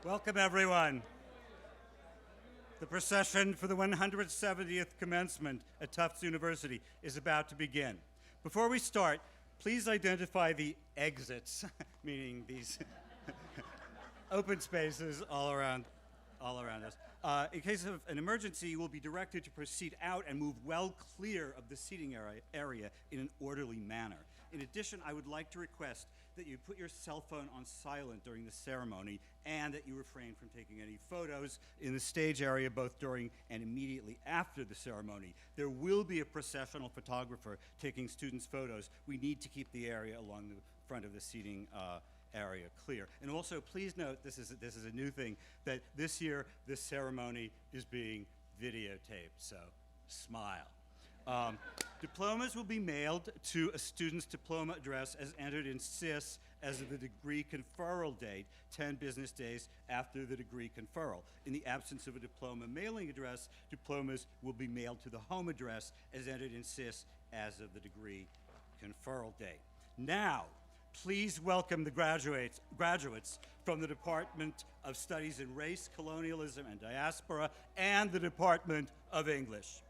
Welcome, everyone. The procession for the 170th commencement at Tufts University is about to begin. Before we start, please identify the exits, meaning these open spaces all around us. In case of an emergency, you will be directed to proceed out and move well clear of the seating area in an orderly manner. In addition, I would like to request that you put your cell phone on silent during the ceremony and that you refrain from taking any photos in the stage area both during and immediately after the ceremony. There will be a processional photographer taking students' photos. We need to keep the area along the front of the seating area clear. And also, please note, this is a new thing, that this year this ceremony is being videotaped, so smile. Diplomas will be mailed to a student's diploma address as entered in SIS as of the degree conferral date, 10 business days after the degree conferral. In the absence of a diploma mailing address, diplomas will be mailed to the home address as entered in SIS as of the degree conferral date. Now, please welcome the graduates from the Department of Studies in Race, Colonialism, and Diaspora, and the Department of English.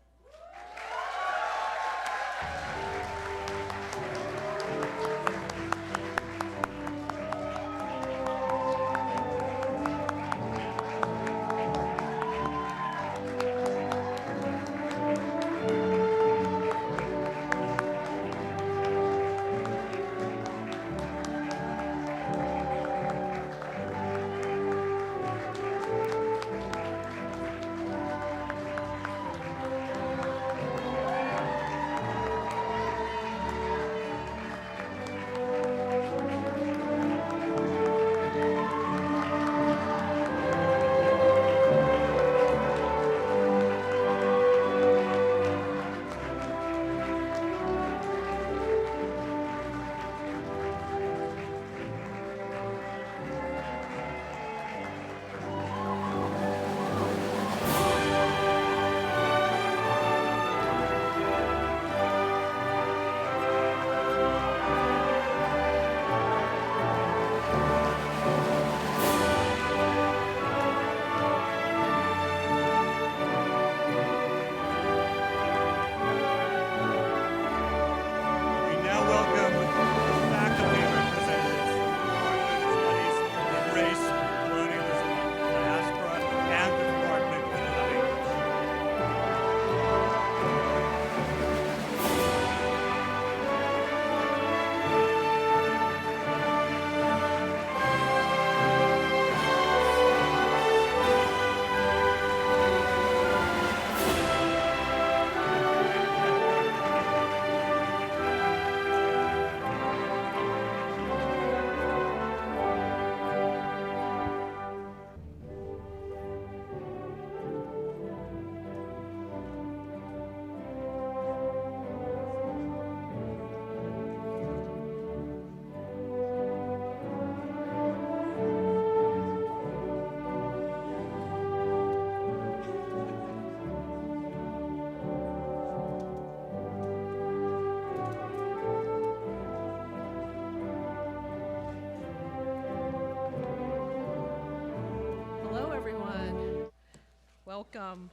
Welcome.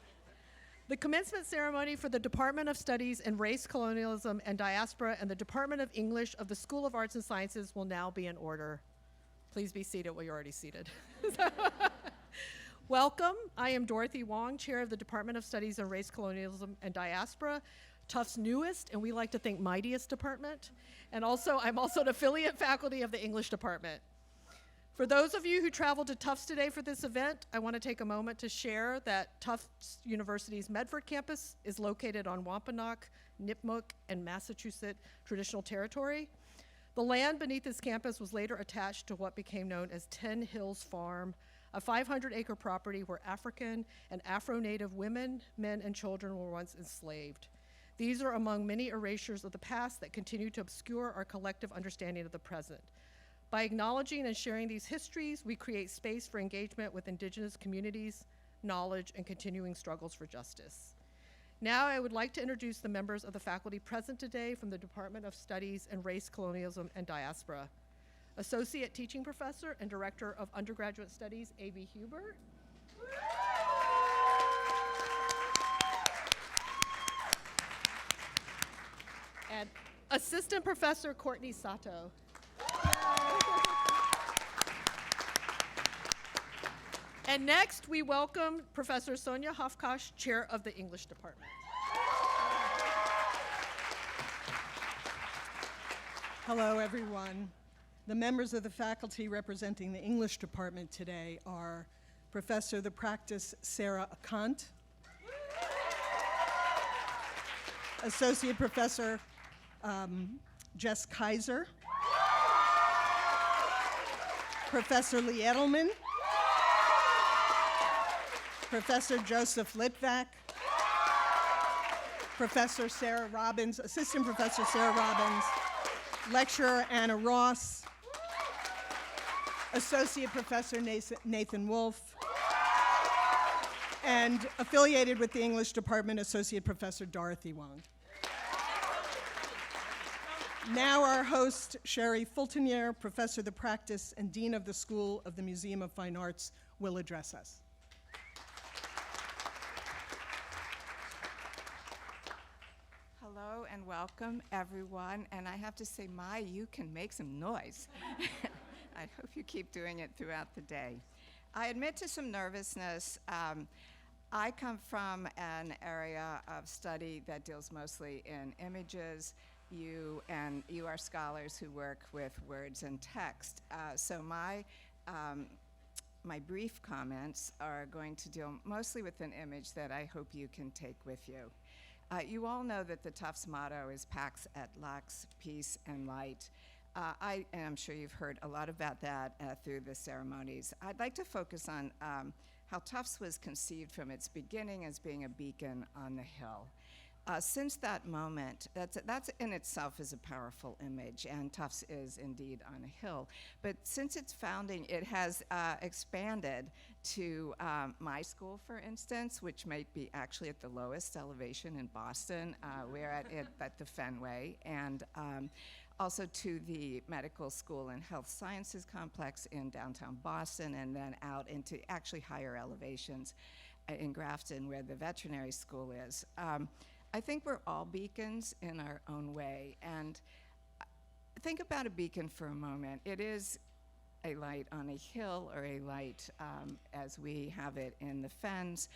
The commencement ceremony for the Department of Studies in Race, Colonialism, and Diaspora and the Department of English of the School of Arts and Sciences will now be in order. Please be seated. Well, you're already seated. Welcome. I am Dorothy Wong, Chair of the Department of Studies in Race, Colonialism, and Diaspora, Tufts' newest, and we like to think mightiest department. And I'm also an affiliate faculty of the English department. For those of you who traveled to Tufts today for this event, I want to take a moment to share that Tufts University's Medford campus is located on Wampanoag, Nipmuc, and Massachusetts traditional territory. The land beneath this campus was later attached to what became known as 10 Hills Farm, a 500-acre property where African and Afro-Native women, men, and children were once enslaved. These are among many erasures of the past that continue to obscure our collective understanding of the present. By acknowledging and sharing these histories, we create space for engagement with Indigenous communities, knowledge, and continuing struggles for justice. Now I would like to introduce the members of the faculty present today from the Department of Studies in Race, Colonialism, and Diaspora. Associate Teaching Professor and Director of Undergraduate Studies, A.B. Huber. And Assistant Professor Courtney Sato. And next, we welcome Professor Sonia Hofkosh, Chair of the English Department. Hello, everyone. The members of the faculty representing the English department today are Professor of the Practice Sarah Akant, Associate Professor Jess Kaiser, Professor Lee Edelman, Professor Joseph Litvak, Professor Sarah Robbins, Assistant Professor Sarah Robbins, Lecturer Anna Ross, Associate Professor Nathan Wolf, and affiliated with the English Department, Associate Professor Dorothy Wong. Now our host, Sherry Fultonier, Professor of the Practice and Dean of the School of the Museum of Fine Arts, will address us. Hello and welcome, everyone. And I have to say, you can make some noise. I hope you keep doing it throughout the day. I admit to some nervousness. I come from an area of study that deals mostly in images. You are scholars who work with words and text. So my brief comments are going to deal mostly with an image that I hope you can take with you. You all know that the Tufts motto is Pax et Lux, peace and light. I am sure you've heard a lot about that through the ceremonies. I'd like to focus on how Tufts was conceived from its beginning as being a beacon on the hill. Since that moment, that's in itself is a powerful image, and Tufts is indeed on a hill. But since its founding, it has expanded to my school, for instance, which might be actually at the lowest elevation in Boston. We're at the Fenway, and also to the Medical School and Health Sciences Complex in downtown Boston, and then out into actually higher elevations in Grafton, where the veterinary school is. I think we're all beacons in our own way, and think about a beacon for a moment. It is a light on a hill, or a light as we have it in the Fens.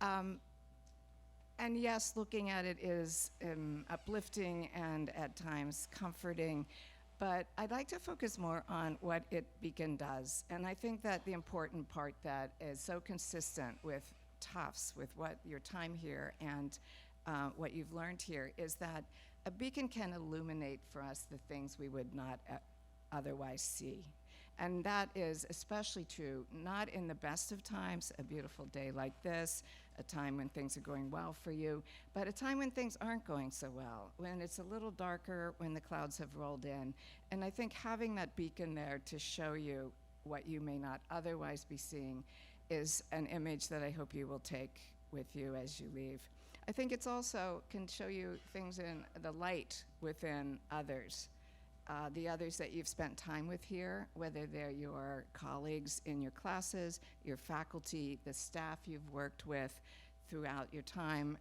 And yes, looking at it is uplifting and at times comforting, but I'd like to focus more on what beacon does. And I think that the important part that is so consistent with Tufts, with what your time here and what you've learned here, is that a beacon can illuminate for us the things we would not otherwise see. And that is especially true, not in the best of times, a beautiful day like this, a time when things are going well for you, but a time when things aren't going so well, when it's a little darker, when the clouds have rolled in. And I think having that beacon there to show you what you may not otherwise be seeing is an image that I hope you will take with you as you leave. I think it's also can show you things in the light within others. The others that you've spent time with here, whether they're your colleagues in your classes, your faculty, the staff you've worked with throughout your time,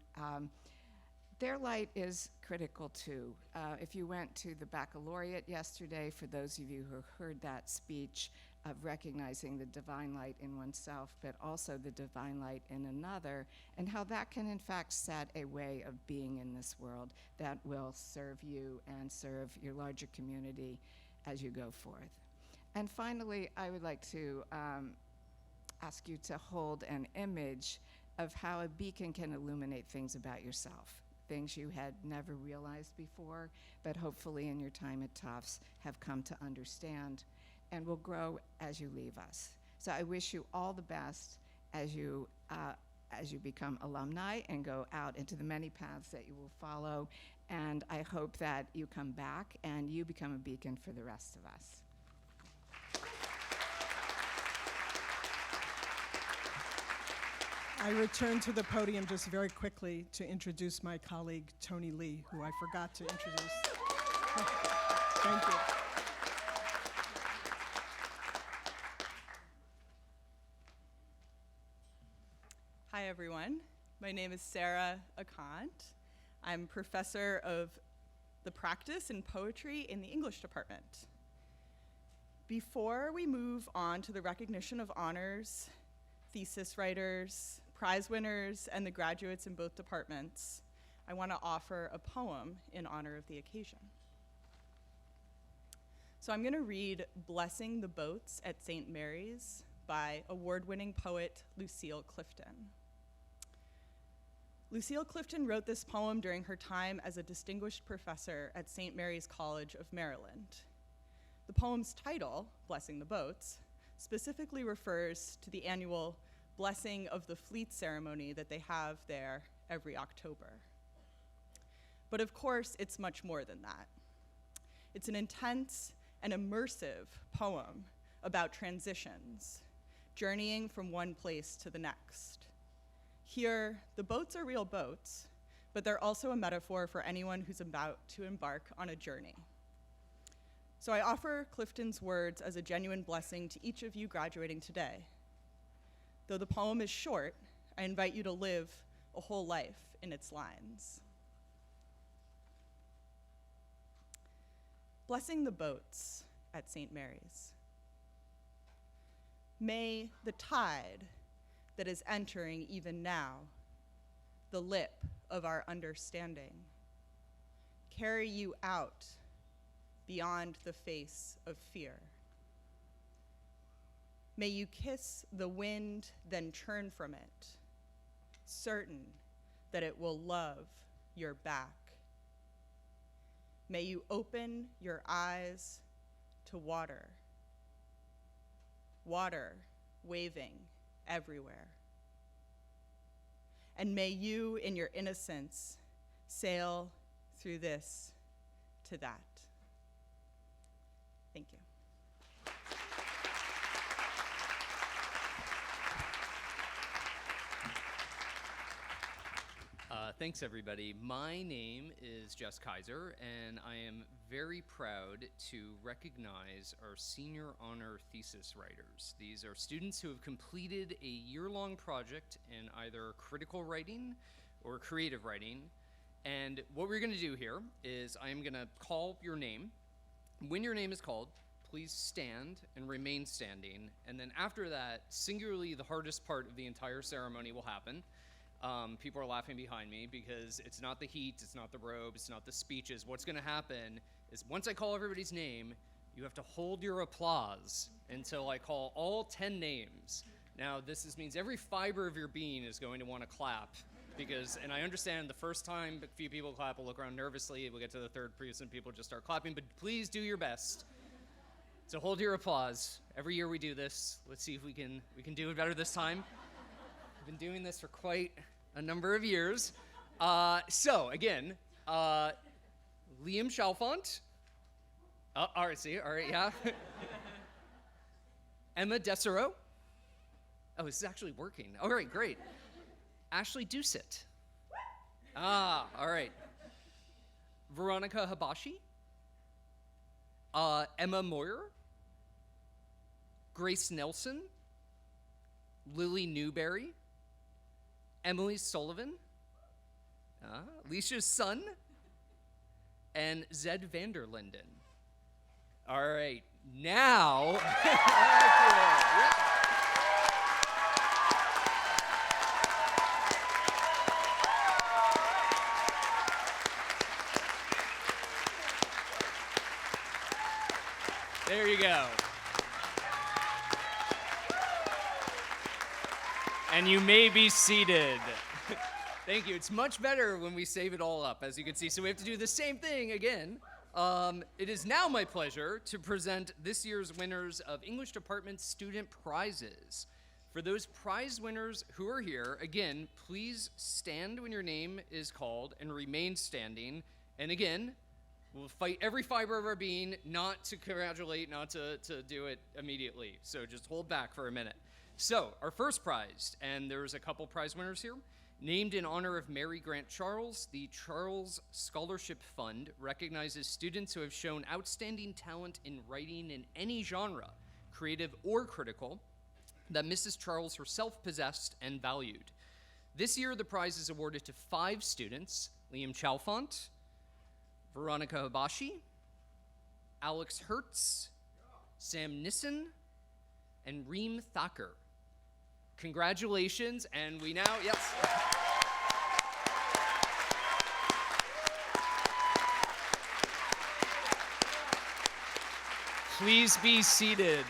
their light is critical too. If you went to the baccalaureate yesterday, for those of you who heard that speech of recognizing the divine light in oneself, but also the divine light in another, and how that can in fact set a way of being in this world that will serve you and serve your larger community as you go forth. And finally, I would like to ask you to hold an image of how a beacon can illuminate things about yourself, things you had never realized before, but hopefully in your time at Tufts have come to understand and will grow as you leave us. So I wish you all the best as you become alumni and go out into the many paths that you will follow. And I hope that you come back and you become a beacon for the rest of us. I return to the podium just very quickly to introduce my colleague, Tony Lee, who I forgot to introduce. Thank you. Hi, everyone. My name is Sarah Akant. I'm professor of the practice in poetry in the English department. Before we move on to the recognition of honors, thesis writers, prize winners, and the graduates in both departments, I want to offer a poem in honor of the occasion. So I'm going to read Blessing the Boats at St. Mary's by award-winning poet Lucille Clifton. Lucille Clifton wrote this poem during her time as a distinguished professor at St. Mary's College of Maryland. The poem's title, Blessing the Boats, specifically refers to the annual Blessing of the Fleet ceremony that they have there every October. But of course, it's much more than that. It's an intense and immersive poem about transitions, journeying from one place to the next. Here, the boats are real boats, but they're also a metaphor for anyone who's about to embark on a journey. So I offer Clifton's words as a genuine blessing to each of you graduating today. Though the poem is short, I invite you to live a whole life in its lines. Blessing the boats at St. Mary's. May the tide that is entering even now, the lip of our understanding, carry you out beyond the face of fear. May you kiss the wind, then turn from it, certain that it will love your back. May you open your eyes to water, water waving everywhere. And may you, in your innocence, sail through this to that. Thank you. Thanks, everybody. My name is Jess Kaiser, and I am very proud to recognize our senior honor thesis writers. These are students who have completed a year-long project in either critical writing or creative writing. And what we're going to do here is I am going to call your name. When your name is called, please stand and remain standing. And then after that, singularly the hardest part of the entire ceremony will happen. People are laughing behind me because it's not the heat, it's not the robe, it's not the speeches. What's going to happen is once I call everybody's name, you have to hold your applause until I call all 10 names. Now, this means every fiber of your being is going to want to clap because, and I understand the first time a few people clap, will look around nervously, we'll get to the third person, people just start clapping, but please do your best. So hold your applause. Every year we do this. Let's see if we can do it better this time. We've been doing this for quite a number of years. So again, Liam Chalfant. All right, yeah. Emma Desereau. Oh, this is actually working. All right, great. Ashley Doucet. All right. Veronica Habashi. Emma Moyer. Grace Nelson. Lily Newberry. Emily Sullivan, Alicia's son, and Zed Vanderlinden. All right, now, there you go. And you may be seated. Thank you. It's much better when we save it all up, as you can see. So we have to do the same thing again. It is now my pleasure to present this year's winners of English Department Student Prizes. For those prize winners who are here, again, please stand when your name is called and remain standing. And again, we'll fight every fiber of our being not to congratulate, not to do it immediately. So just hold back for a minute. So, our first prize, and there's a couple prize winners here, named in honor of Mary Grant Charles, the Charles Scholarship Fund recognizes students who have shown outstanding talent in writing in any genre, creative or critical, that Mrs. Charles herself possessed and valued. This year, the prize is awarded to 5 students: Liam Chalfont, Veronica Habashi, Alex Hertz, Sam Nissen, and Reem Thacker. Congratulations, and we now, yes. Please be seated.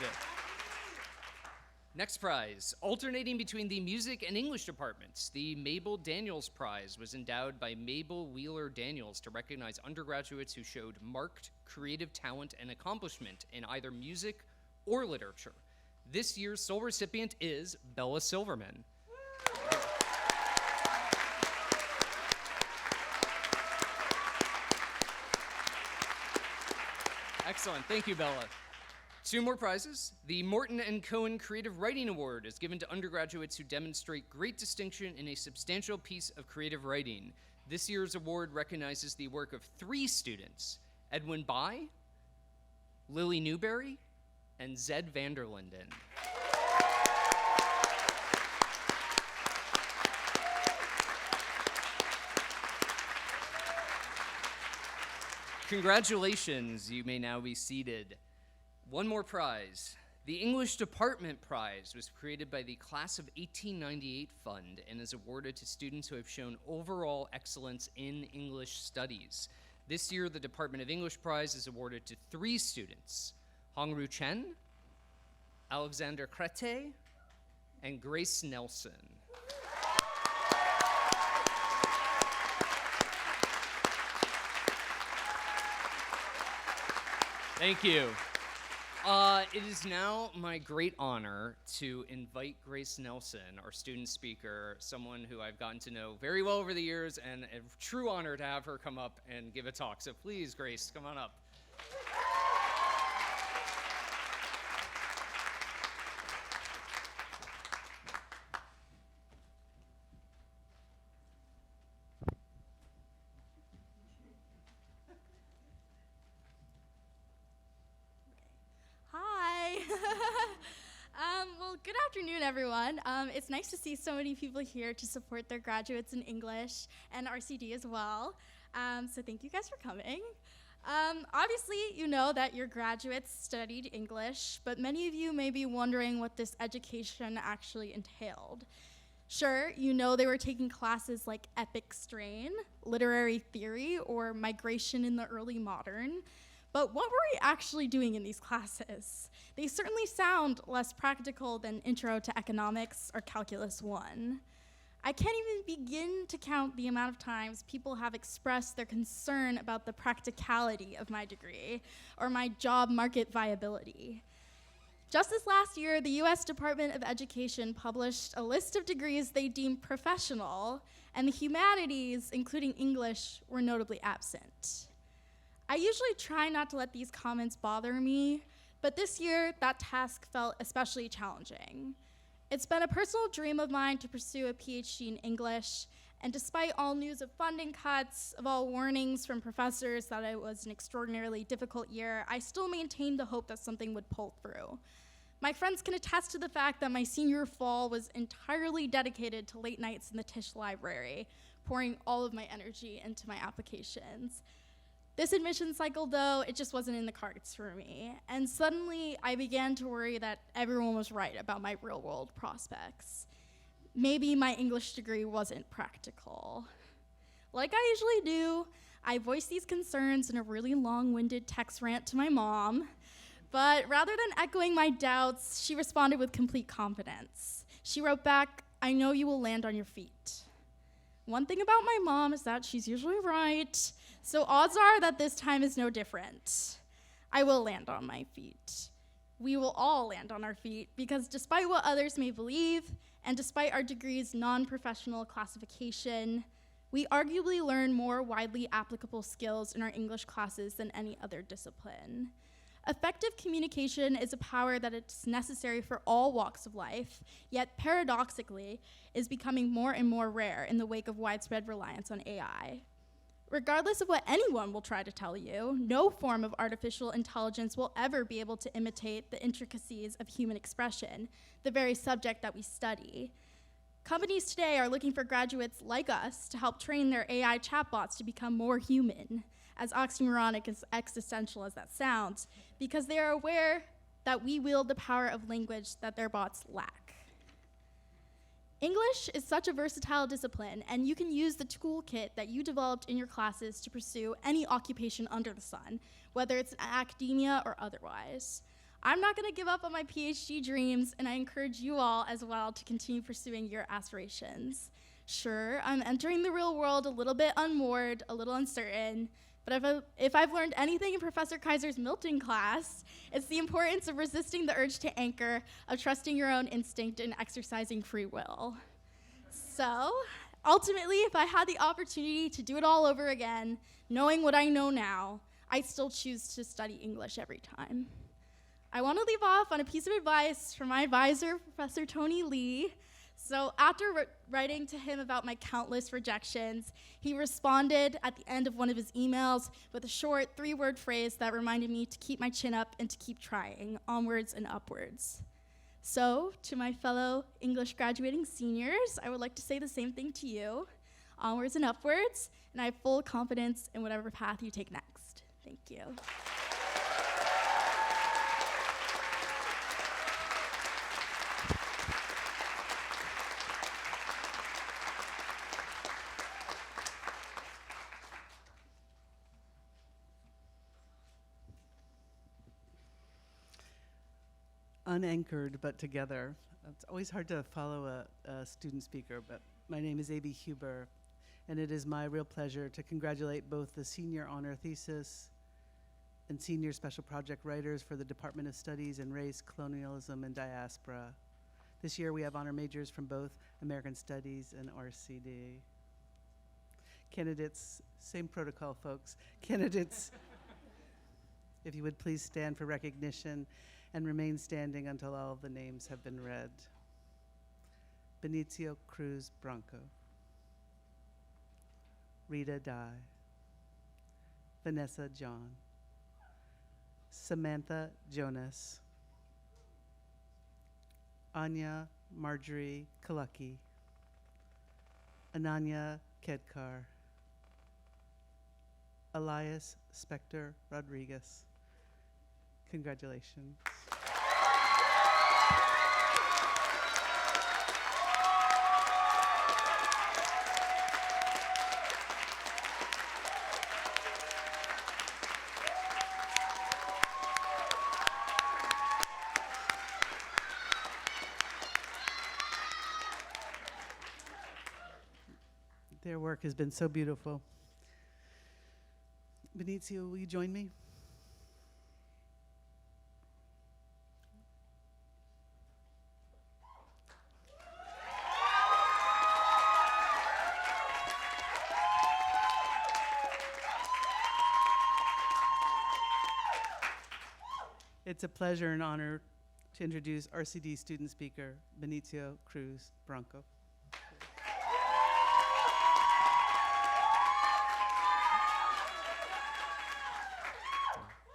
Next prize, alternating between the music and English departments, the Mabel Daniels Prize was endowed by Mabel Wheeler Daniels to recognize undergraduates who showed marked creative talent and accomplishment in either music or literature. This year's sole recipient is Bella Silverman. Excellent, thank you, Bella. 2 more prizes. The Morton and Cohen Creative Writing Award is given to undergraduates who demonstrate great distinction in a substantial piece of creative writing. This year's award recognizes the work of 3 students: Edwin Bai, Lily Newberry, and Zed Vanderlinden. Congratulations, you may now be seated. 1 more prize. The English Department Prize was created by the Class of 1898 Fund and is awarded to students who have shown overall excellence in English studies. This year, the Department of English Prize is awarded to 3 students: Hongru Chen, Alexander Krete, and Grace Nelson. Thank you. It is now my great honor to invite Grace Nelson, our student speaker, someone who I've gotten to know very well over the years, and a true honor to have her come up and give a talk. So please, Grace, come on up. Hi. Well, good afternoon, everyone. It's nice to see so many people here to support their graduates in English and RCD as well. So thank you guys for coming. Obviously, you know that your graduates studied English, but many of you may be wondering what this education actually entailed. Sure, you know they were taking classes like Epic Strain, Literary Theory, or Migration in the Early Modern. But what were we actually doing in these classes? They certainly sound less practical than Intro to Economics or Calculus 1. I can't even begin to count the amount of times people have expressed their concern about the practicality of my degree or my job market viability. Just this last year, the US Department of Education published a list of degrees they deemed professional, and the humanities, including English, were notably absent. I usually try not to let these comments bother me, but this year, that task felt especially challenging. It's been a personal dream of mine to pursue a PhD in English, and despite all news of funding cuts, of all warnings from professors that it was an extraordinarily difficult year, I still maintained the hope that something would pull through. My friends can attest to the fact that my senior fall was entirely dedicated to late nights in the Tisch Library, pouring all of my energy into my applications. This admission cycle, though, it just wasn't in the cards for me. And suddenly, I began to worry that everyone was right about my real-world prospects. Maybe my English degree wasn't practical. Like I usually do, I voiced these concerns in a really long-winded text rant to my mom. But rather than echoing my doubts, she responded with complete confidence. She wrote back, "I know you will land on your feet." One thing about my mom is that she's usually right, so odds are that this time is no different. I will land on my feet. We will all land on our feet, because despite what others may believe, and despite our degree's non-professional classification, we arguably learn more widely applicable skills in our English classes than any other discipline. Effective communication is a power that is necessary for all walks of life, yet paradoxically is becoming more and more rare in the wake of widespread reliance on AI. Regardless of what anyone will try to tell you, no form of artificial intelligence will ever be able to imitate the intricacies of human expression, the very subject that we study. Companies today are looking for graduates like us to help train their AI chatbots to become more human, as oxymoronic and existential as that sounds, because they are aware that we wield the power of language that their bots lack. English is such a versatile discipline, and you can use the toolkit that you developed in your classes to pursue any occupation under the sun, whether it's in academia or otherwise. I'm not going to give up on my PhD dreams, and I encourage you all as well to continue pursuing your aspirations. Sure, I'm entering the real world a little bit unmoored, a little uncertain, but if I've learned anything in Professor Kaiser's Milton class, it's the importance of resisting the urge to anchor, of trusting your own instinct and exercising free will. So, ultimately, if I had the opportunity to do it all over again, knowing what I know now, I'd still choose to study English every time. I want to leave off on a piece of advice from my advisor, Professor Tony Lee. So after writing to him about my countless rejections, he responded at the end of one of his emails with a short 3-word phrase that reminded me to keep my chin up and to keep trying, onwards and upwards. So to my fellow English graduating seniors, I would like to say the same thing to you, onwards and upwards, and I have full confidence in whatever path you take next. Thank you. Unanchored but together. It's always hard to follow a student speaker, but my name is A.B. Huber, and it is my real pleasure to congratulate both the senior honor thesis and senior special project writers for the Department of Studies in Race, Colonialism, and Diaspora. This year we have honor majors from both American Studies and RCD. Candidates, same protocol, folks. Candidates, if you would please stand for recognition and remain standing until all of the names have been read. Benicio Cruz Branco, Rita Dye, Vanessa John, Samantha Jonas, Anya Marjorie Kalucky, Ananya Kedkar, Elias Spector Rodriguez. Congratulations. Their work has been so beautiful. Benicio, will you join me? It's a pleasure and honor to introduce RCD student speaker, Benicio Cruz Branco.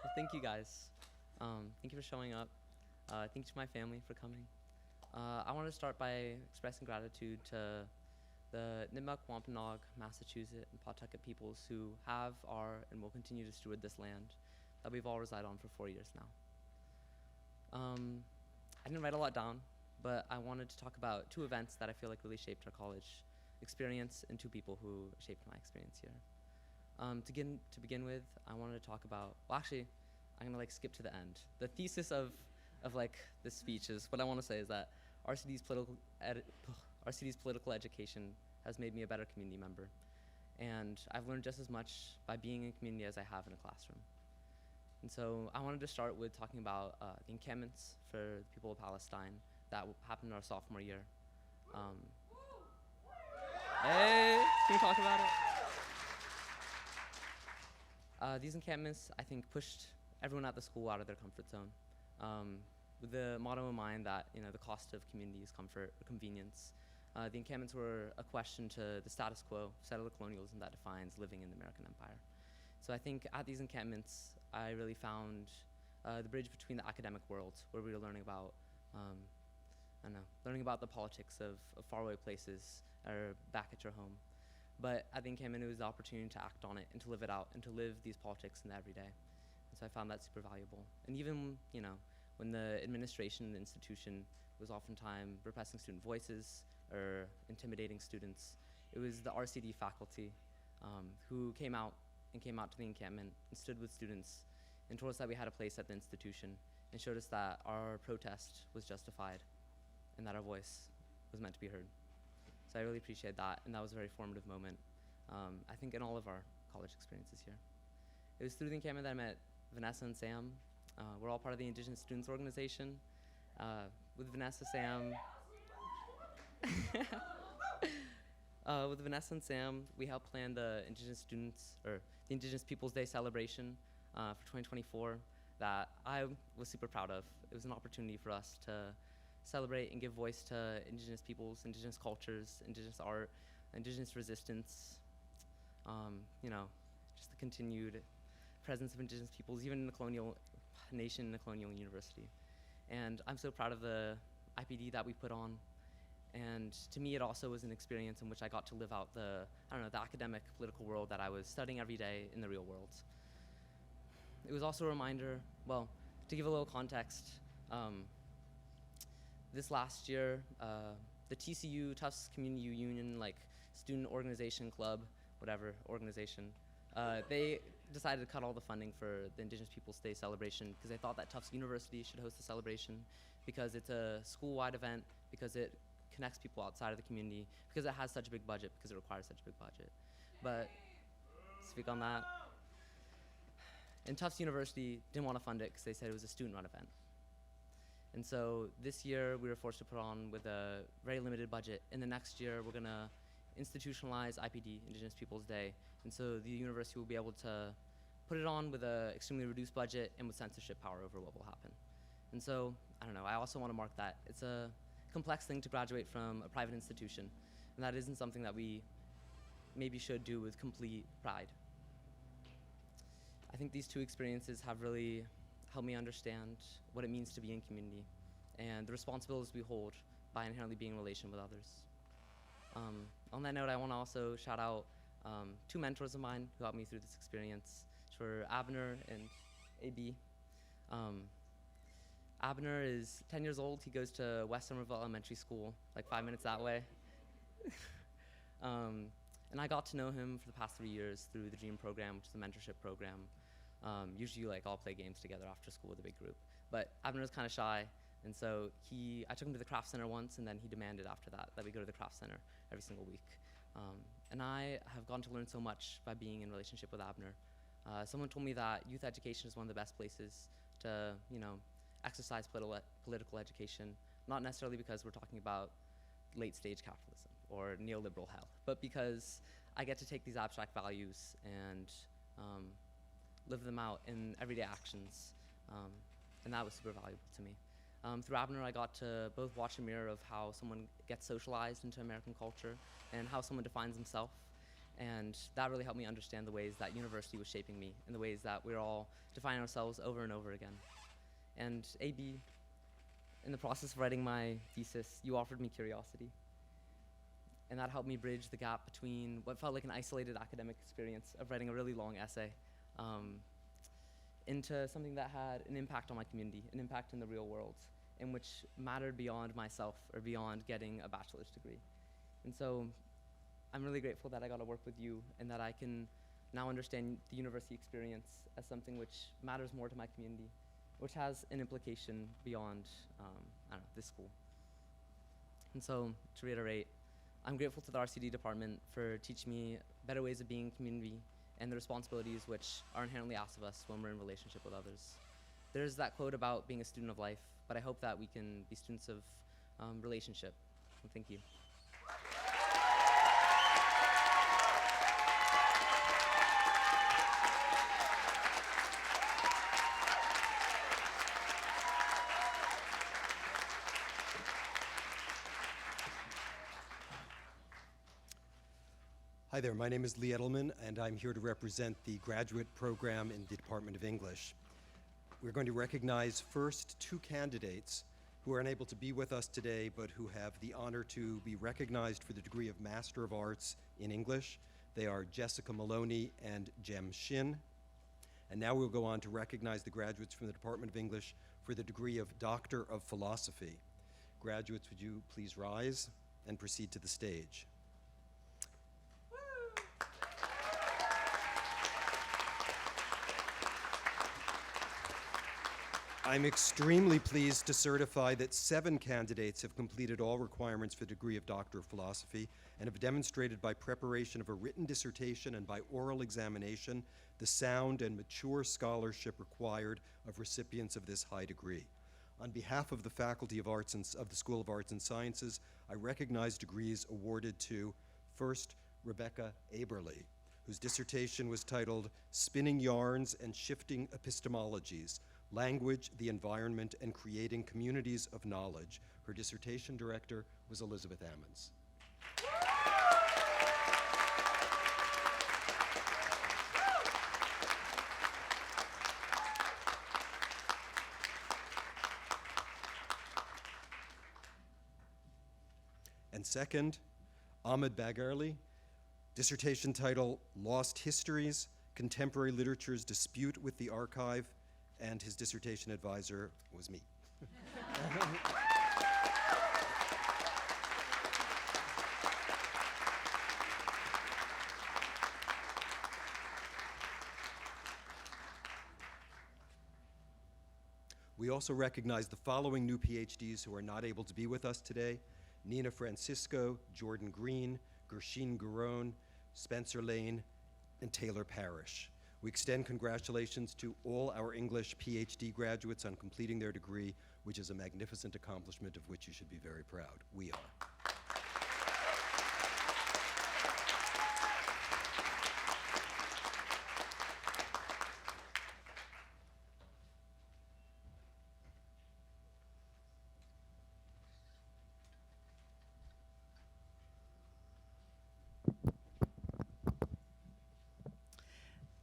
Well, thank you guys. Thank you for showing up. Thank you to my family for coming. I want to start by expressing gratitude to the Nipmuc, Wampanoag, Massachusetts, and Pawtucket peoples who have, are, and will continue to steward this land that we've all resided on for 4 years now. I didn't write a lot down, but I wanted to talk about 2 events that I feel like really shaped our college experience and 2 people who shaped my experience here. To begin with, I wanted to talk about, well, actually, I'm gonna skip to the end. The thesis of this speech is, what I want to say is that RCD's political education has made me a better community member, and I've learned just as much by being in community as I have in a classroom. And so I wanted to start with talking about the encampments for the people of Palestine that happened in our sophomore year. Hey, can we talk about it? These encampments, I think, pushed everyone at the school out of their comfort zone, with the motto in mind that the cost of community is comfort or convenience. The encampments were a question to the status quo, settler colonialism that defines living in the American Empire. So I think at these encampments, I really found the bridge between the academic world, where we were learning about don't know, learning about the politics of faraway places or back at your home. But at the encampment, it was the opportunity to act on it and to live it out and to live these politics in the everyday. And so I found that super valuable. And even, you know, when the administration and the institution was oftentimes repressing student voices or intimidating students, it was the RCD faculty who came out to the encampment and stood with students and told us that we had a place at the institution and showed us that our protest was justified and that our voice was meant to be heard. So I really appreciate that, and that was a very formative moment, I think, in all of our college experiences here. It was through the encampment that I met Vanessa and Sam. We're all part of the Indigenous Students Organization. With Vanessa, Sam, we helped plan the Indigenous Peoples Day celebration for 2024 that I was super proud of. It was an opportunity for us to celebrate and give voice to Indigenous peoples, Indigenous cultures, Indigenous art, Indigenous resistance, you know, just the continued presence of Indigenous peoples, even in the colonial nation, in the colonial university. And I'm so proud of the IPD that we put on. And to me, it also was an experience in which I got to live out the academic political world that I was studying every day in the real world. It was also a reminder, well, to give a little context, this last year, the TCU, Tufts Community Union, like student organization, club, whatever organization, they decided to cut all the funding for the Indigenous Peoples Day celebration because they thought that Tufts University should host the celebration because it's a school-wide event, because it connects people outside of the community, because it has such a big budget, because it requires such a big budget. But speak on that. And Tufts University didn't want to fund it because they said it was a student-run event. And so this year we were forced to put on with a very limited budget. And the next year we're gonna institutionalize IPD, Indigenous Peoples Day. And so the university will be able to put it on with an extremely reduced budget and with censorship power over what will happen. And so, I don't know, I also want to mark that. It's a complex thing to graduate from a private institution. And that isn't something that we maybe should do with complete pride. I think these two experiences have really helped me understand what it means to be in community and the responsibilities we hold by inherently being in relation with others. On that note, I want to also shout out two mentors of mine who helped me through this experience, which were Abner and AB. Abner is 10 years old. He goes to West Somerville Elementary School, like 5 minutes that way. And I got to know him for the past 3 years through the DREAM program, which is a mentorship program. Usually, like, all play games together after school with a big group. But Abner was kind of shy, and so I took him to the craft center once, and then he demanded after that we go to the craft center every single week. And I have gotten to learn so much by being in relationship with Abner. Someone told me that youth education is one of the best places to, you know, exercise political education, not necessarily because we're talking about late-stage capitalism or neoliberal hell, but because I get to take these abstract values and live them out in everyday actions, and that was super valuable to me. Through Abner, I got to both watch a mirror of how someone gets socialized into American culture and how someone defines himself, and that really helped me understand the ways that university was shaping me and the ways that we're all defining ourselves over and over again. And AB, in the process of writing my thesis, you offered me curiosity. And that helped me bridge the gap between what felt like an isolated academic experience of writing a really long essay into something that had an impact on my community, an impact in the real world, and which mattered beyond myself or beyond getting a bachelor's degree. And so I'm really grateful that I got to work with you and that I can now understand the university experience as something which matters more to my community, which has an implication beyond, this school. And so, to reiterate, I'm grateful to the RCD department for teaching me better ways of being in community and the responsibilities which are inherently asked of us when we're in relationship with others. There's that quote about being a student of life, but I hope that we can be students of relationship. So thank you. Hi there, my name is Lee Edelman, and I'm here to represent the graduate program in the Department of English. We're going to recognize first two candidates who are unable to be with us today, but who have the honor to be recognized for the degree of Master of Arts in English. They are Jessica Maloney and Jem Shin. And now we'll go on to recognize the graduates from the Department of English for the degree of Doctor of Philosophy. Graduates, would you please rise and proceed to the stage? I'm extremely pleased to certify that 7 candidates have completed all requirements for the degree of Doctor of Philosophy and have demonstrated by preparation of a written dissertation and by oral examination the sound and mature scholarship required of recipients of this high degree. On behalf of the Faculty of Arts and of the School of Arts and Sciences, I recognize degrees awarded to, first, Rebecca Aberle, whose dissertation was titled Spinning Yarns and Shifting Epistemologies, Language, the Environment, and Creating Communities of Knowledge. Her dissertation director was Elizabeth Ammons. And second, Ahmed Bagherli, dissertation title Lost Histories, Contemporary Literature's Dispute with the Archive, and his dissertation advisor was me. We also recognize the following new PhDs who are not able to be with us today: Nina Francisco, Jordan Green, Gershine Garone, Spencer Lane, and Taylor Parrish. We extend congratulations to all our English PhD graduates on completing their degree, which is a magnificent accomplishment of which you should be very proud. We are.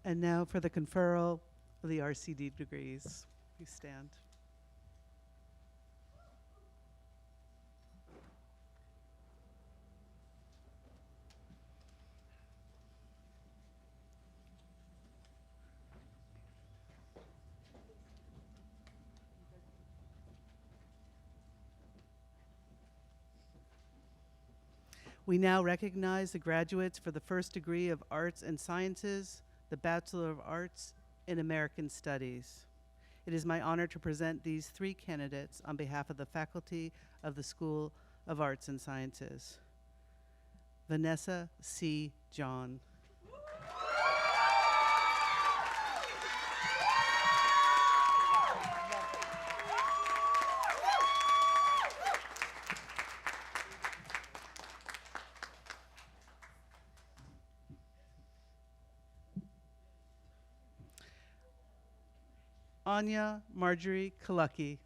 And now for the conferral of the RCD degrees. Please stand. We now recognize the graduates for the first degree of Arts and Sciences, the Bachelor of Arts in American Studies. It is my honor to present these 3 candidates on behalf of the faculty of the School of Arts and Sciences. Vanessa C. John. Anya Marjorie Kalucky.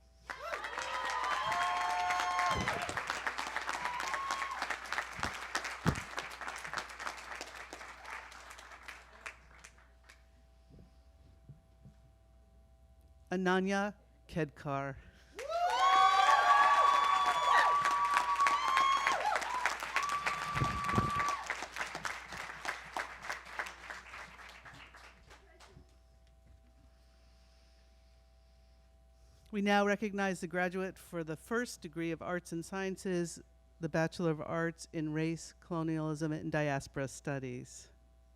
Ananya Kedkar. We now recognize the graduate for the first degree of Arts and Sciences, the Bachelor of Arts in Race, Colonialism, and Diaspora Studies.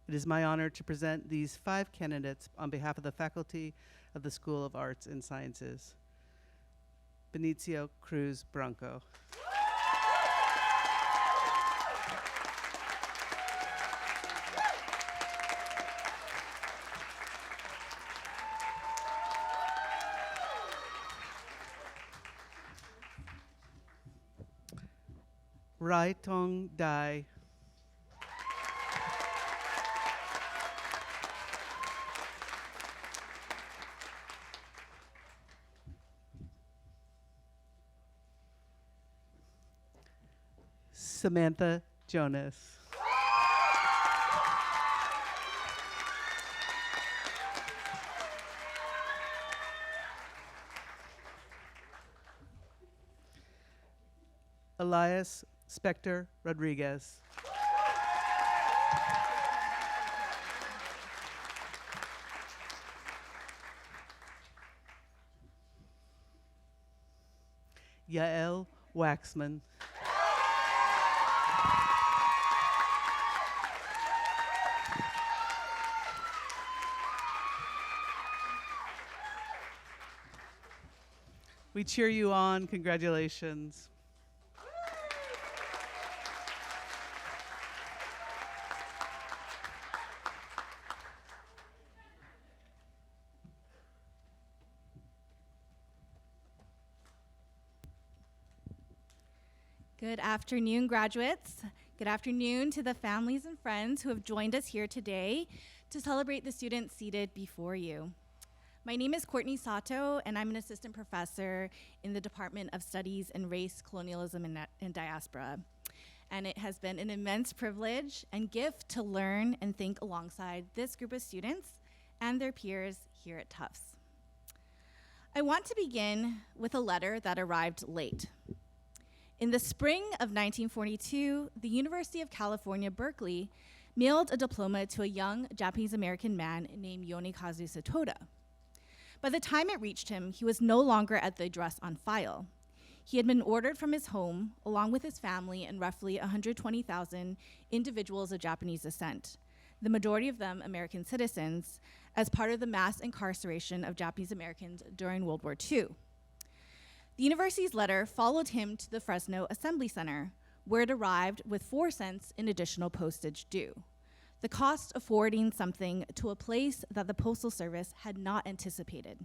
It is my honor to present these 5 candidates on behalf of the faculty of the School of Arts and Sciences. Benicio Cruz Branco. Rai Tong Dai. Samantha Jonas. Elias Spector Rodriguez. Yael Waxman. We cheer you on. Congratulations. Good afternoon, graduates. Good afternoon to the families and friends who have joined us here today to celebrate the students seated before you. My name is Courtney Sato, and I'm an assistant professor in the Department of Studies in Race, Colonialism, and Diaspora. And it has been an immense privilege and gift to learn and think alongside this group of students and their peers here at Tufts. I want to begin with a letter that arrived late. In the spring of 1942, the University of California, Berkeley mailed a diploma to a young Japanese-American man named Yonekazu Satoda. By the time it reached him, he was no longer at the address on file. He had been ordered from his home, along with his family and roughly 120,000 individuals of Japanese descent, the majority of them American citizens, as part of the mass incarceration of Japanese Americans during World War II. The university's letter followed him to the Fresno Assembly Center, where it arrived with 4 cents in additional postage due, the cost of forwarding something to a place that the Postal Service had not anticipated.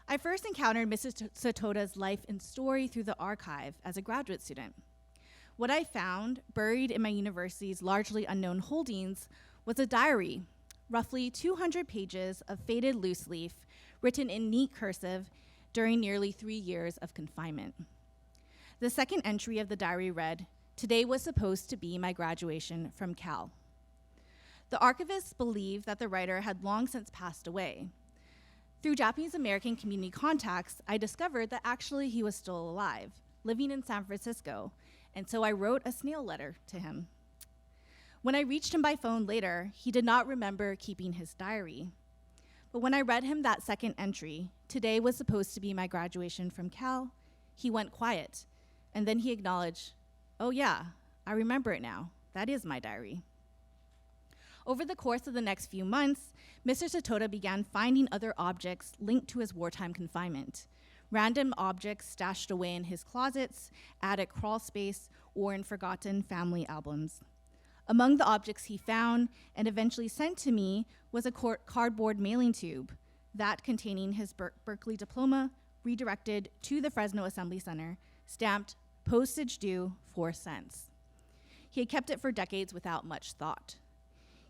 I first encountered Mrs. Satoda's life and story through the archive as a graduate student. What I found, buried in my university's largely unknown holdings, was a diary, roughly 200 pages of faded loose leaf, written in neat cursive during nearly 3 years of confinement. The second entry of the diary read, "Today was supposed to be my graduation from Cal." The archivists believe that the writer had long since passed away. Through Japanese American community contacts, I discovered that actually he was still alive, living in San Francisco, and so I wrote a snail letter to him. When I reached him by phone later, he did not remember keeping his diary. But when I read him that second entry, "Today was supposed to be my graduation from Cal," he went quiet, and then he acknowledged, "Oh yeah, I remember it now. That is my diary." Over the course of the next few months, Mr. Satoda began finding other objects linked to his wartime confinement, random objects stashed away in his closets, attic crawl space, or in forgotten family albums. Among the objects he found and eventually sent to me was a cardboard mailing tube, that containing his Berkeley diploma, redirected to the Fresno Assembly Center, stamped postage due 4 cents. He had kept it for decades without much thought.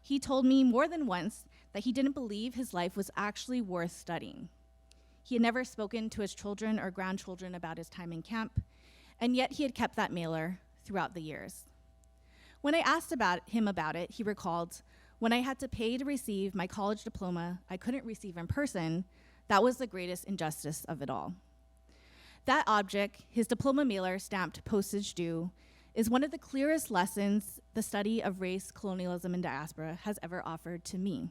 He told me more than once that he didn't believe his life was actually worth studying. He had never spoken to his children or grandchildren about his time in camp, and yet he had kept that mailer throughout the years. When I asked him about it, he recalled, "When I had to pay to receive my college diploma I couldn't receive in person, that was the greatest injustice of it all." That object, his diploma mailer stamped postage due, is one of the clearest lessons the study of race, colonialism, and diaspora has ever offered to me.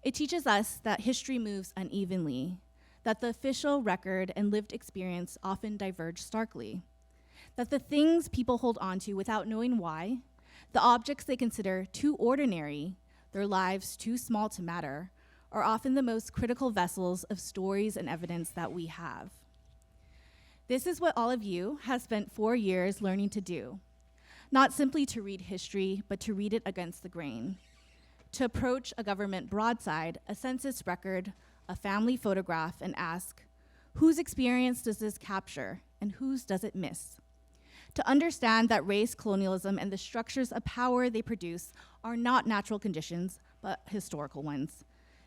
It teaches us that history moves unevenly, that the official record and lived experience often diverge starkly, that the things people hold on to without knowing why, the objects they consider too ordinary, their lives too small to matter, are often the most critical vessels of stories and evidence that we have. This is what all of you have spent 4 years learning to do, not simply to read history, but to read it against the grain, to approach a government broadside, a census record, a family photograph, and ask, whose experience does this capture and whose does it miss? To understand that race, colonialism, and the structures of power they produce are not natural conditions, but historical ones,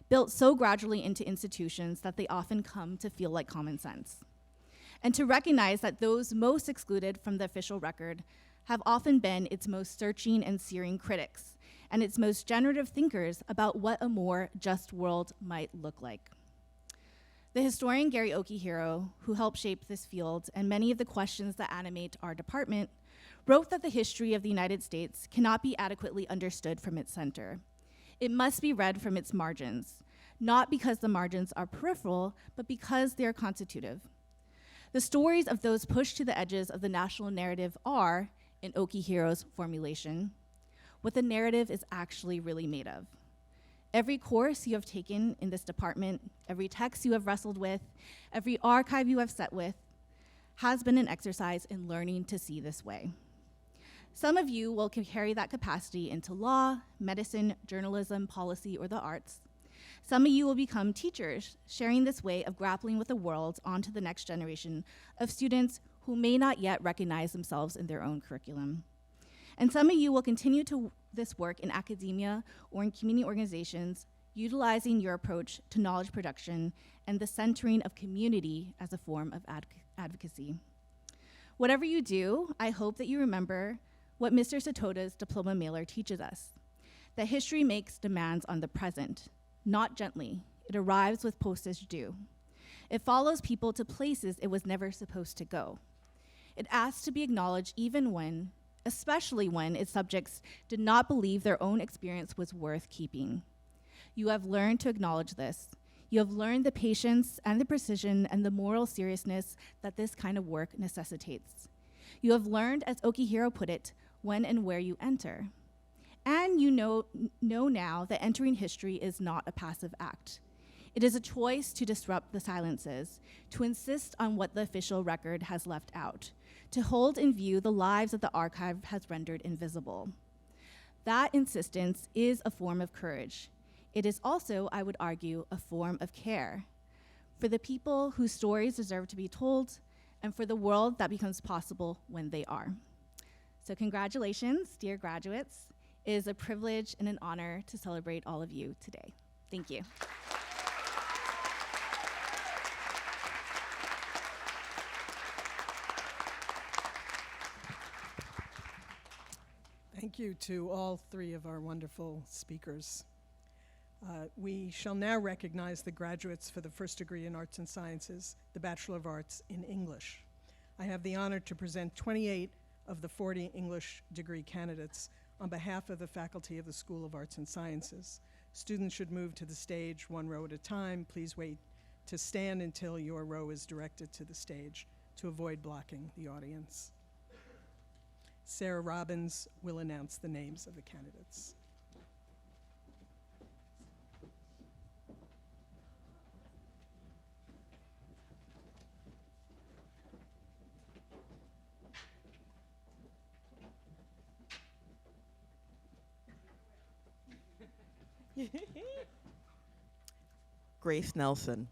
built so gradually into institutions that they often come to feel like common sense. And to recognize that those most excluded from the official record have often been its most searching and searing critics, and its most generative thinkers about what a more just world might look like. The historian Gary Okihiro, who helped shape this field and many of the questions that animate our department, wrote that the history of the United States cannot be adequately understood from its center. It must be read from its margins, not because the margins are peripheral, but because they are constitutive. The stories of those pushed to the edges of the national narrative are, in Okihiro's formulation, what the narrative is actually really made of. Every course you have taken in this department, every text you have wrestled with, every archive you have sat with, has been an exercise in learning to see this way. Some of you will carry that capacity into law, medicine, journalism, policy, or the arts. Some of you will become teachers, sharing this way of grappling with the world onto the next generation of students who may not yet recognize themselves in their own curriculum. And some of you will continue to this work in academia or in community organizations, utilizing your approach to knowledge production and the centering of community as a form of advocacy. Whatever you do, I hope that you remember what Mr. Satota's diploma mailer teaches us, that history makes demands on the present, not gently. It arrives with postage due. It follows people to places it was never supposed to go. It asks to be acknowledged even when, especially when its subjects did not believe their own experience was worth keeping. You have learned to acknowledge this. You have learned the patience and the precision and the moral seriousness that this kind of work necessitates. You have learned, as Okihiro put it, when and where you enter. And you know now that entering history is not a passive act. It is a choice to disrupt the silences, to insist on what the official record has left out, to hold in view the lives that the archive has rendered invisible. That insistence is a form of courage. It is also, I would argue, a form of care for the people whose stories deserve to be told and for the world that becomes possible when they are. So congratulations, dear graduates. It is a privilege and an honor to celebrate all of you today. Thank you. Thank you to all three of our wonderful speakers. We shall now recognize the graduates for the first degree in Arts and Sciences, the Bachelor of Arts in English. I have the honor to present 28 of the 40 English degree candidates on behalf of the faculty of the School of Arts and Sciences. Students should move to the stage one row at a time. Please wait to stand until your row is directed to the stage to avoid blocking the audience. Sarah Robbins will announce the names of the candidates. Grace Nelson.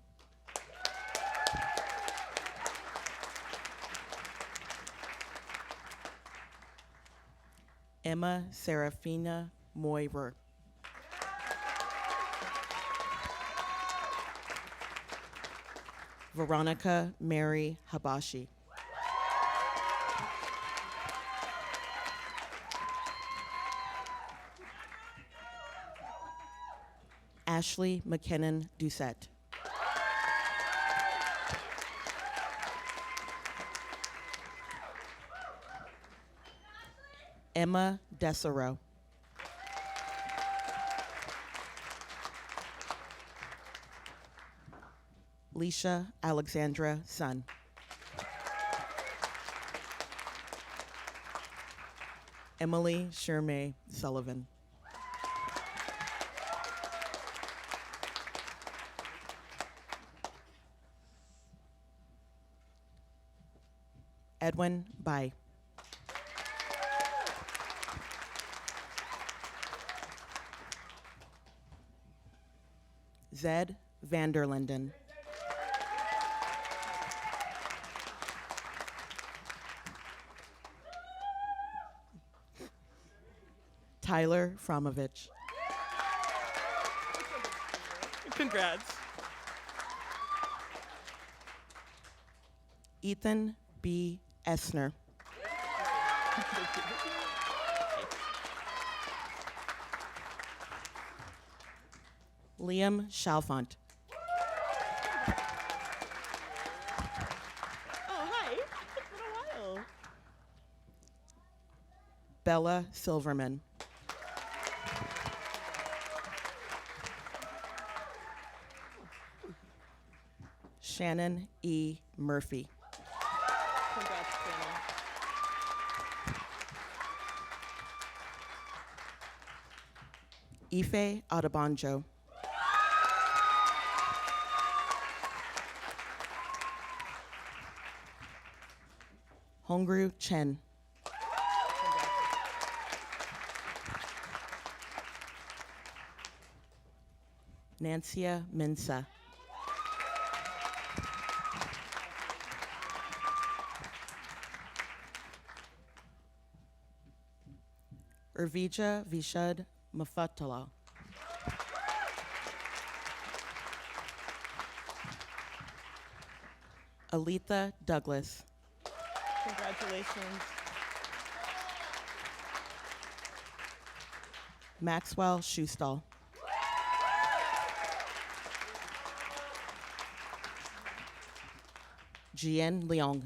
Emma Serafina Moirer. Veronica Mary Habashi. Ashley McKinnon Doucette. Emma Desereau. Leisha Alexandra Sun. Emily Shermay Sullivan. Edwin Bai. Zed Vanderlinden. Tyler Fromovich. Congrats. Ethan B. Essner. Liam Chalfont. Bella Silverman. Shannon E. Murphy. Congrats, Shannon. Ife Adebanjo. Hongru Chen. Nancia Minsa. Urvija Vishad Mafatala. Aletha Douglas. Congratulations. Maxwell Schustall. Jian Leong.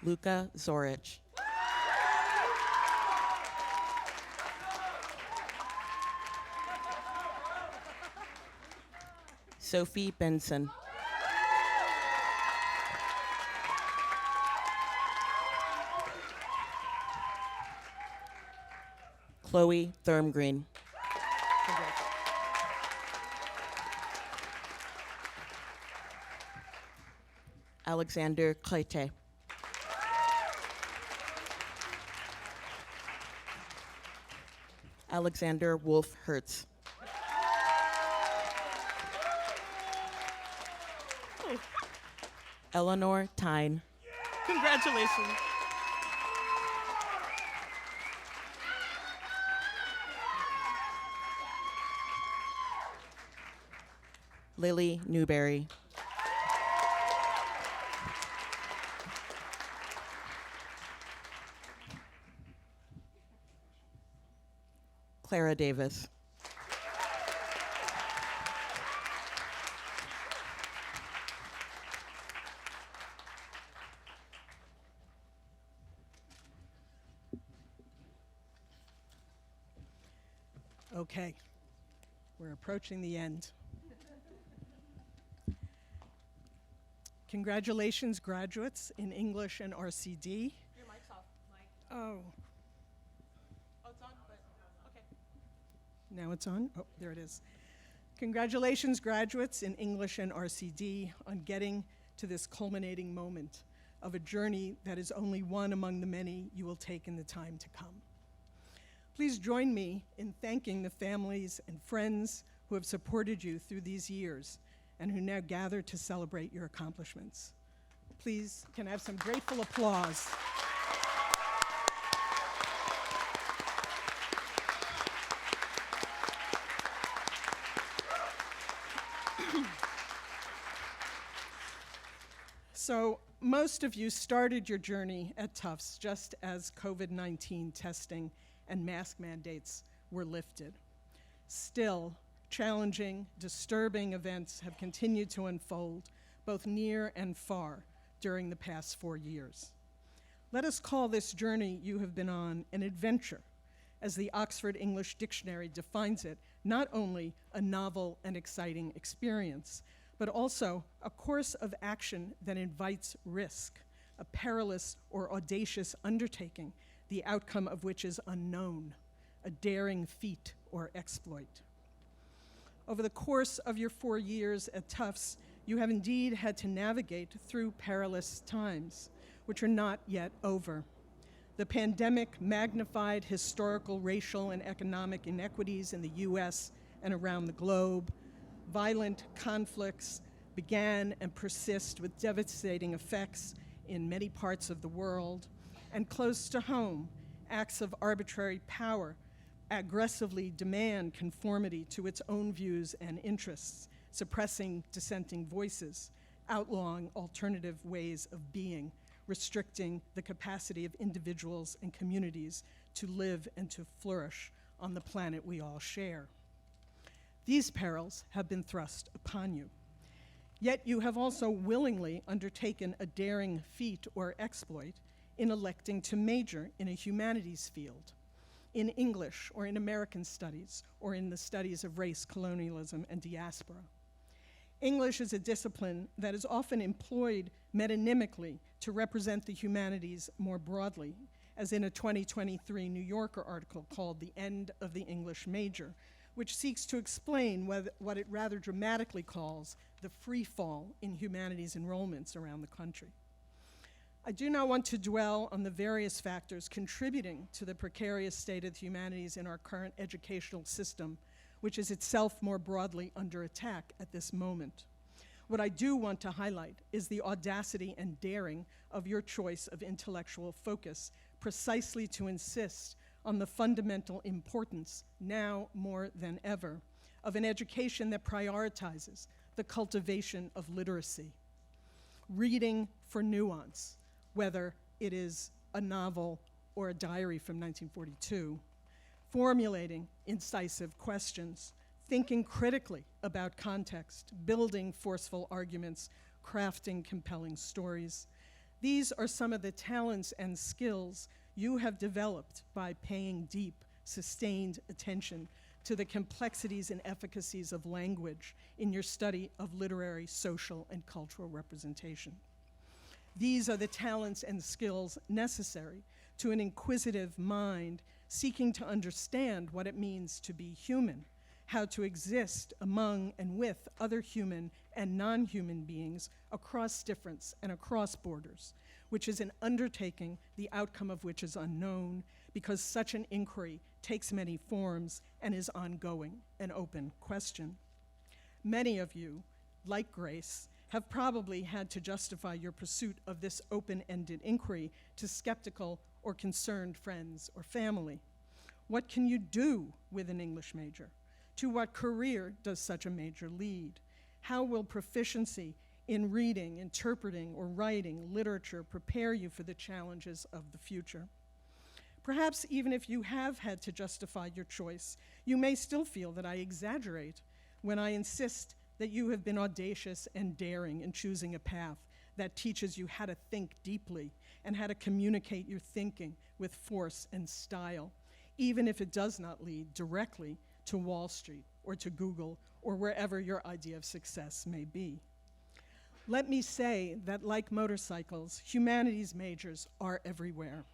Luca Zorich. Sophie Benson. Chloe Thurmgreen. Alexander Clayte. Alexander Wolf Hertz. Eleanor Tyne. Congratulations. Lily Newberry. Clara Davis. Okay, we're approaching the end. Congratulations, graduates in English and RCD. Your mic's off, Mike. Oh, Oh, it's on, but okay. now it's on? Oh, there it is. Congratulations, graduates in English and RCD, on getting to this culminating moment of a journey that is only one among the many you will take in the time to come. Please join me in thanking the families and friends who have supported you through these years and who now gather to celebrate your accomplishments. Please, can I have some grateful applause? So, most of you started your journey at Tufts just as COVID-19 testing and mask mandates were lifted. Still, challenging, disturbing events have continued to unfold, both near and far, during the past 4 years. Let us call this journey you have been on an adventure, as the Oxford English Dictionary defines it, not only a novel and exciting experience, but also a course of action that invites risk, a perilous or audacious undertaking, the outcome of which is unknown, a daring feat or exploit. Over the course of your 4 years at Tufts, you have indeed had to navigate through perilous times, which are not yet over. The pandemic magnified historical, racial, and economic inequities in the US and around the globe. Violent conflicts began and persist with devastating effects in many parts of the world. And close to home, acts of arbitrary power aggressively demand conformity to its own views and interests, suppressing dissenting voices, outlawing alternative ways of being, restricting the capacity of individuals and communities to live and to flourish on the planet we all share. These perils have been thrust upon you. Yet you have also willingly undertaken a daring feat or exploit in electing to major in a humanities field, in English or in American studies, or in the studies of race, colonialism, and diaspora. English is a discipline that is often employed metonymically to represent the humanities more broadly, as in a 2023 New Yorker article called The End of the English Major, which seeks to explain what it rather dramatically calls the free fall in humanities enrollments around the country. I do not want to dwell on the various factors contributing to the precarious state of the humanities in our current educational system, which is itself more broadly under attack at this moment. What I do want to highlight is the audacity and daring of your choice of intellectual focus, precisely to insist on the fundamental importance, now more than ever, of an education that prioritizes the cultivation of literacy. Reading for nuance, whether it is a novel or a diary from 1942, formulating incisive questions, thinking critically about context, building forceful arguments, crafting compelling stories. These are some of the talents and skills you have developed by paying deep, sustained attention to the complexities and efficacies of language in your study of literary, social, and cultural representation. These are the talents and skills necessary to an inquisitive mind seeking to understand what it means to be human, how to exist among and with other human and non-human beings across difference and across borders, which is an undertaking the outcome of which is unknown, because such an inquiry takes many forms and is ongoing, an open question. Many of you, like Grace, have probably had to justify your pursuit of this open-ended inquiry to skeptical or concerned friends or family. What can you do with an English major? To what career does such a major lead? How will proficiency in reading, interpreting, or writing literature prepare you for the challenges of the future? Perhaps even if you have had to justify your choice, you may still feel that I exaggerate when I insist that you have been audacious and daring in choosing a path that teaches you how to think deeply and how to communicate your thinking with force and style, even if it does not lead directly to Wall Street or to Google or wherever your idea of success may be. Let me say that, like motorcycles, humanities majors are everywhere.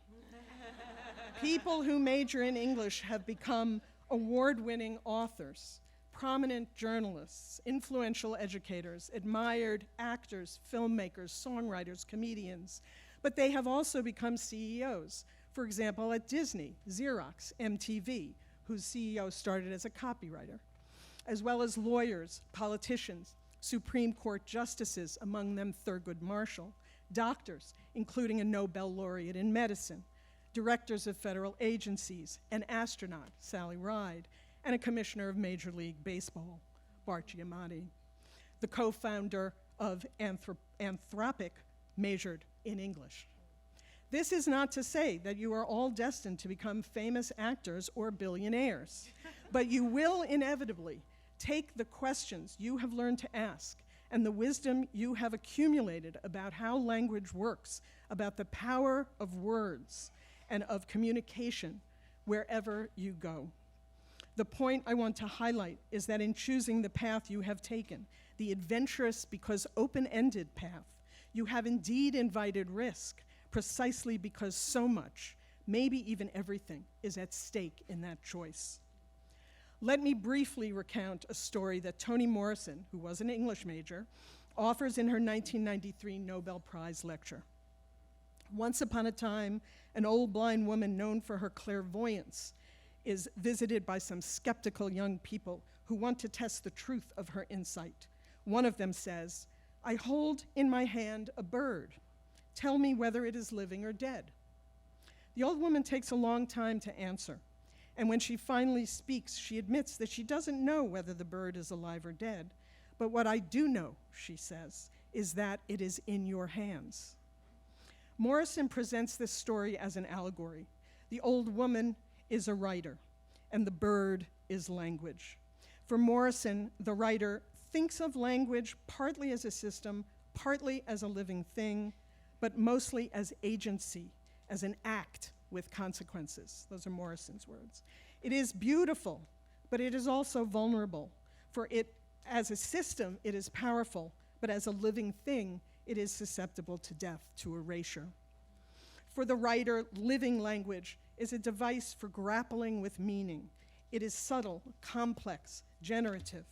People who major in English have become award-winning authors, prominent journalists, influential educators, admired actors, filmmakers, songwriters, comedians, but they have also become CEOs. For example, at Disney, Xerox, MTV, whose CEO started as a copywriter, as well as lawyers, politicians, Supreme Court justices, among them Thurgood Marshall, doctors, including a Nobel laureate in medicine, directors of federal agencies, an astronaut, Sally Ride, and a commissioner of Major League Baseball, Bart Giamatti. The co-founder of Anthropic majored in English. This is not to say that you are all destined to become famous actors or billionaires, but you will inevitably take the questions you have learned to ask and the wisdom you have accumulated about how language works, about the power of words and of communication wherever you go. The point I want to highlight is that in choosing the path you have taken, the adventurous because open-ended path, you have indeed invited risk, precisely because so much, maybe even everything, is at stake in that choice. Let me briefly recount a story that Toni Morrison, who was an English major, offers in her 1993 Nobel Prize lecture. Once upon a time, an old blind woman known for her clairvoyance is visited by some skeptical young people who want to test the truth of her insight. One of them says, "I hold in my hand a bird. Tell me whether it is living or dead." The old woman takes a long time to answer, and when she finally speaks, she admits that she doesn't know whether the bird is alive or dead, but what I do know, she says, is that it is in your hands. Morrison presents this story as an allegory. The old woman is a writer, and the bird is language. For Morrison, the writer thinks of language partly as a system, partly as a living thing, but mostly as agency, as an act with consequences. Those are Morrison's words. It is beautiful, but it is also vulnerable. For it, as a system, it is powerful, but as a living thing, it is susceptible to death, to erasure. For the writer, living language is a device for grappling with meaning. It is subtle, complex, generative.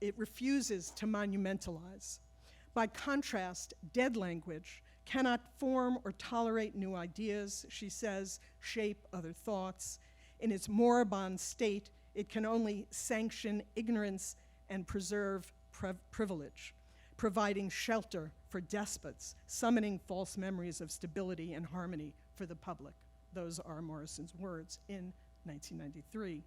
It refuses to monumentalize. By contrast, dead language cannot form or tolerate new ideas, she says, shape other thoughts. In its moribund state, it can only sanction ignorance and preserve privilege, providing shelter for despots, summoning false memories of stability and harmony for the public. Those are Morrison's words in 1993.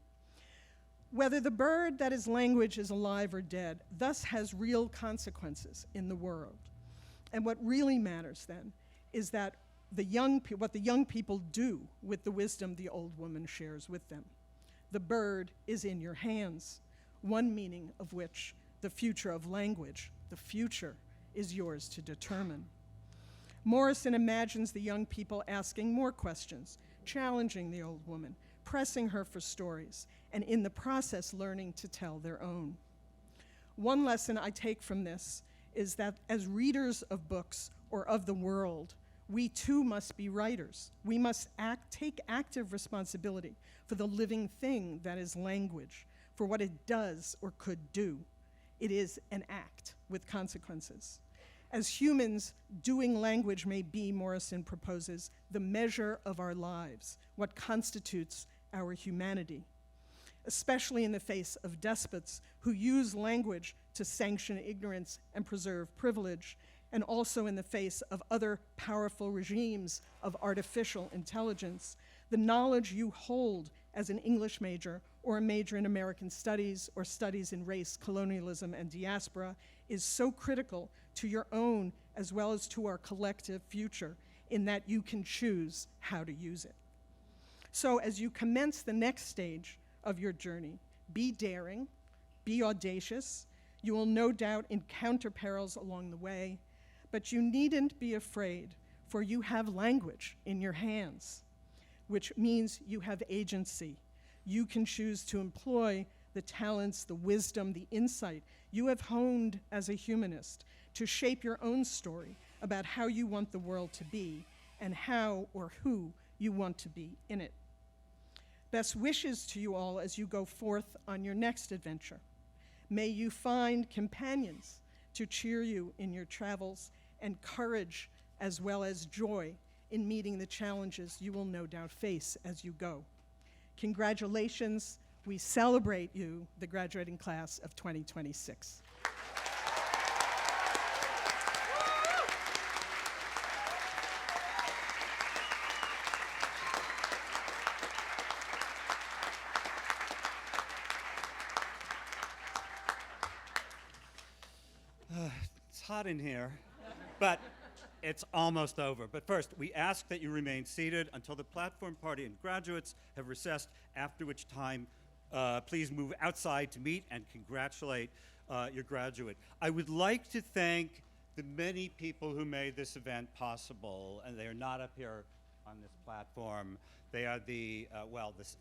Whether the bird that is language is alive or dead, thus has real consequences in the world. And what really matters then is that what the young people do with the wisdom the old woman shares with them. The bird is in your hands, one meaning of which, the future of language, the future is yours to determine. Morrison imagines the young people asking more questions, challenging the old woman, pressing her for stories, and in the process learning to tell their own. One lesson I take from this is that as readers of books or of the world, we too must be writers. We must take active responsibility for the living thing that is language, for what it does or could do. It is an act with consequences. As humans, doing language may be, Morrison proposes, the measure of our lives, what constitutes our humanity, especially in the face of despots who use language to sanction ignorance and preserve privilege, and also in the face of other powerful regimes of artificial intelligence. The knowledge you hold as an English major or a major in American studies or studies in race, colonialism, and diaspora is so critical to your own as well as to our collective future in that you can choose how to use it. So as you commence the next stage of your journey, be daring, be audacious. You will no doubt encounter perils along the way, but you needn't be afraid, for you have language in your hands, which means you have agency. You can choose to employ the talents, the wisdom, the insight you have honed as a humanist to shape your own story about how you want the world to be and how or who you want to be in it. Best wishes to you all as you go forth on your next adventure. May you find companions to cheer you in your travels and courage as well as joy in meeting the challenges you will no doubt face as you go. Congratulations. We celebrate you, the graduating class of 2026. It's hot in here, but it's almost over. But first, we ask that you remain seated until the platform party and graduates have recessed, after which time please move outside to meet and congratulate your graduate. I would like to thank the many people who made this event possible, and they are not up here on this platform. They are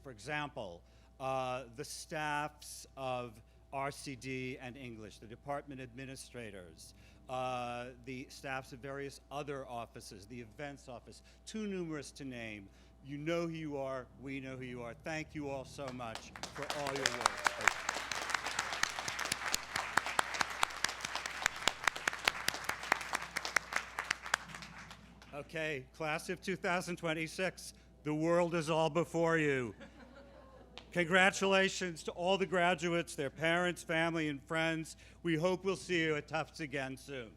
for example, the staffs of RCD and English, the department administrators, the staffs of various other offices, the events office, too numerous to name. You know who you are, we know who you are. Thank you all so much for all your work. Okay, class of 2026, the world is all before you. Congratulations to all the graduates, their parents, family, and friends. We hope we'll see you at Tufts again soon.